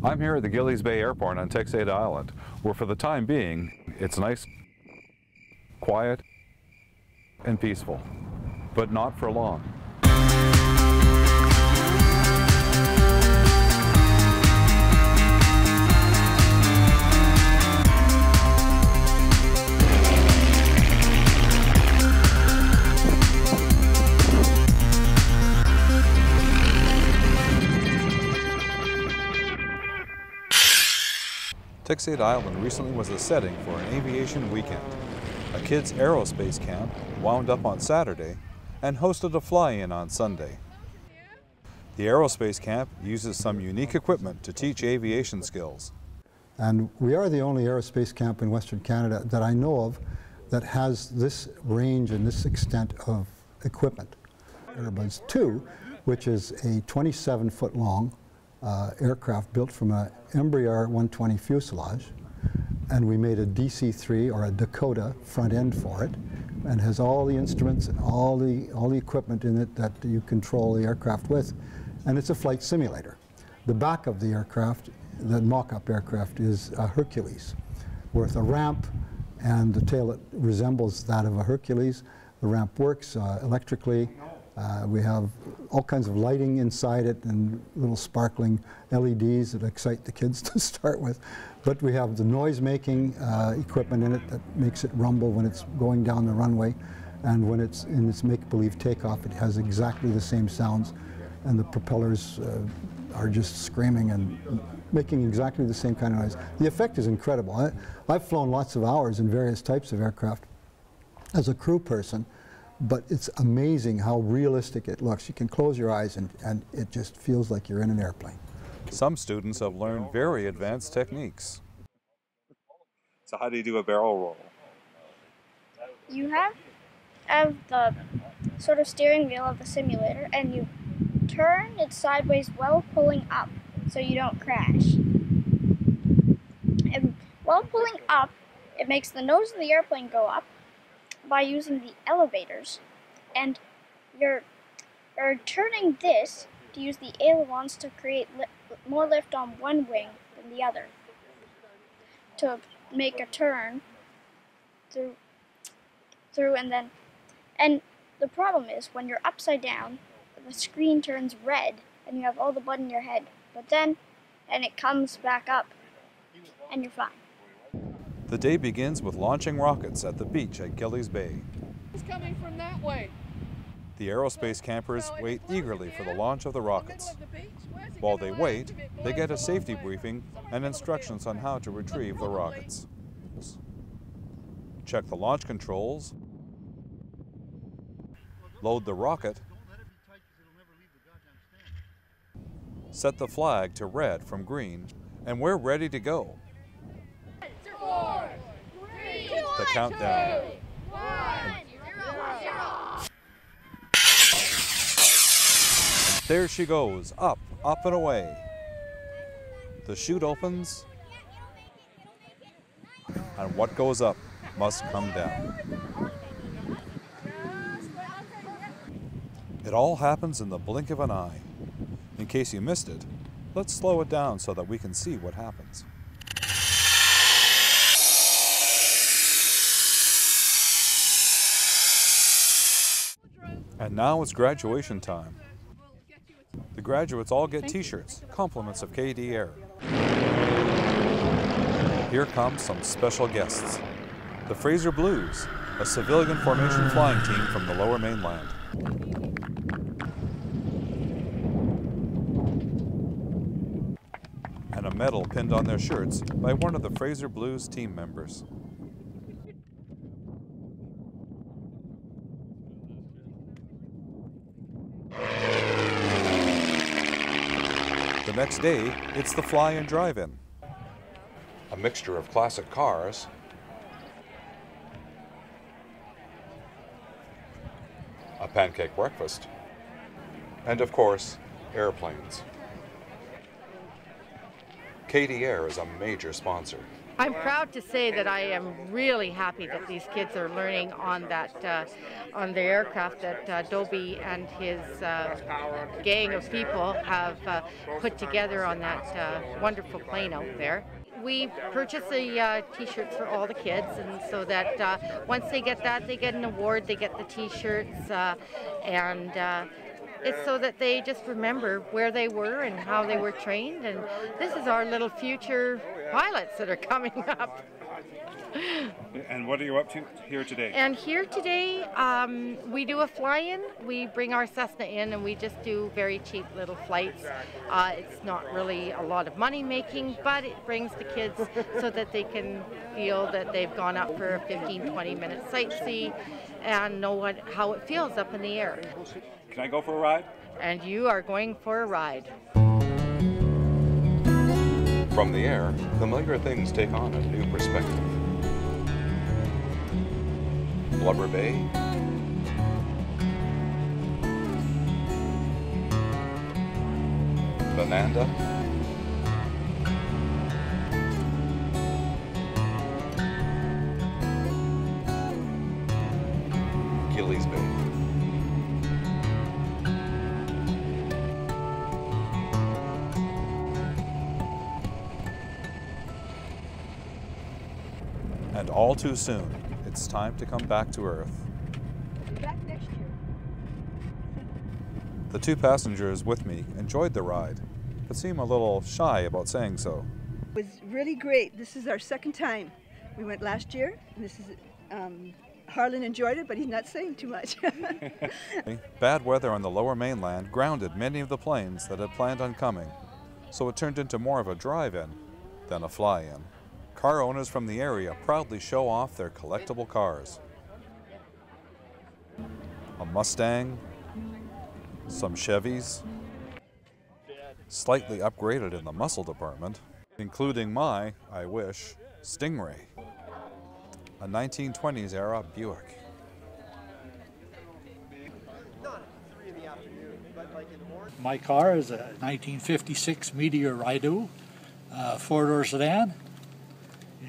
I'm here at the Gillies Bay Airport on Texada Island, where for the time being, it's nice, quiet, and peaceful, but not for long. Texada Island recently was the setting for an aviation weekend. A kids' aerospace camp wound up on Saturday and hosted a fly-in on Sunday. The aerospace camp uses some unique equipment to teach aviation skills. And we are the only aerospace camp in Western Canada that I know of that has this range and this extent of equipment. Airbus 2, which is a 27-foot long aircraft built from an Embraer 120 fuselage, and we made a DC-3 or a Dakota front end for it, and has all the instruments and all the equipment in it that you control the aircraft with, and it's a flight simulator. The back of the aircraft, the mock-up aircraft, is a Hercules with a ramp and the tail that resembles that of a Hercules. The ramp works electrically. We have all kinds of lighting inside it and little sparkling LEDs that excite the kids to start with. But we have the noise-making equipment in it that makes it rumble when it's going down the runway. And when it's in its make-believe takeoff, it has exactly the same sounds. And the propellers are just screaming and making exactly the same kind of noise. The effect is incredible. I've flown lots of hours in various types of aircraft as a crew person. But it's amazing how realistic it looks. You can close your eyes and it just feels like you're in an airplane. Some students have learned very advanced techniques. So how do you do a barrel roll? You have the sort of steering wheel of the simulator, and you turn it sideways while pulling up so you don't crash. And while pulling up, it makes the nose of the airplane go up by using the elevators, and you're turning this to use the ailerons to create more lift on one wing than the other to make a turn through and the problem is when you're upside down, the screen turns red and you have all the blood in your head, but then it comes back up and you're fine. The day begins with launching rockets at the beach at Gillies Bay. It's coming from that way. The aerospace campers wait eagerly for the launch of the rockets. While they wait, they get a safety briefing and instructions on how to retrieve the rockets. Check the launch controls, load the rocket, set the flag to red from green, and we're ready to go. The countdown. 1, 0, 0. There she goes, up, up and away. The chute opens, and what goes up must come down. It all happens in the blink of an eye. In case you missed it, let's slow it down so that we can see what happens. And now it's graduation time. The graduates all get t-shirts, compliments of KD Air. Here come some special guests. The Fraser Blues, a civilian formation flying team from the Lower Mainland. And a medal pinned on their shirts by one of the Fraser Blues team members. The next day, it's the fly and drive-in. A mixture of classic cars, a pancake breakfast, and of course, airplanes. KD Air is a major sponsor. I'm proud to say that I am really happy that these kids are learning on that, on the aircraft that Dobie and his gang of people have put together on that wonderful plane out there. We purchase the t-shirts for all the kids, and so that once they get that, they get an award, they get the t-shirts, and it's so that they just remember where they were and how they were trained, and this is our little future pilots that are coming up. And what are you up to here today? And here today, we do a fly-in. We bring our Cessna in and we just do very cheap little flights. It's not really a lot of money making, but it brings the kids so that they can feel that they've gone up for a 15-20 minute sightsee and know how it feels up in the air. Can I go for a ride? And you are going for a ride. From the air, familiar things take on a new perspective. Blubber Bay, Bonanda, Gillies Bay. And all too soon, it's time to come back to Earth. Back next year. The two passengers with me enjoyed the ride, but seem a little shy about saying so. It was really great. This is our second time. We went last year, and this is Harlan enjoyed it, but he's not saying too much. Bad weather on the lower mainland grounded many of the planes that had planned on coming, so it turned into more of a drive-in than a fly-in. Car owners from the area proudly show off their collectible cars. A Mustang, some Chevys, slightly upgraded in the muscle department, including my, I wish, Stingray, a 1920s era Buick. My car is a 1956 Meteor Raidu, four-door sedan.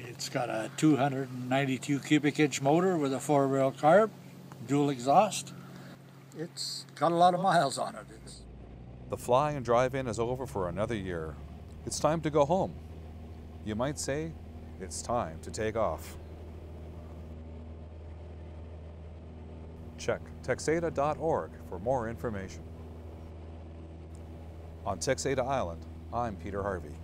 It's got a 292 cubic inch motor with a four-wheel carb, dual exhaust. It's got a lot of miles on it. The fly and drive-in is over for another year. It's time to go home. You might say, it's time to take off. Check Texada.org for more information. On Texada Island, I'm Peter Harvey.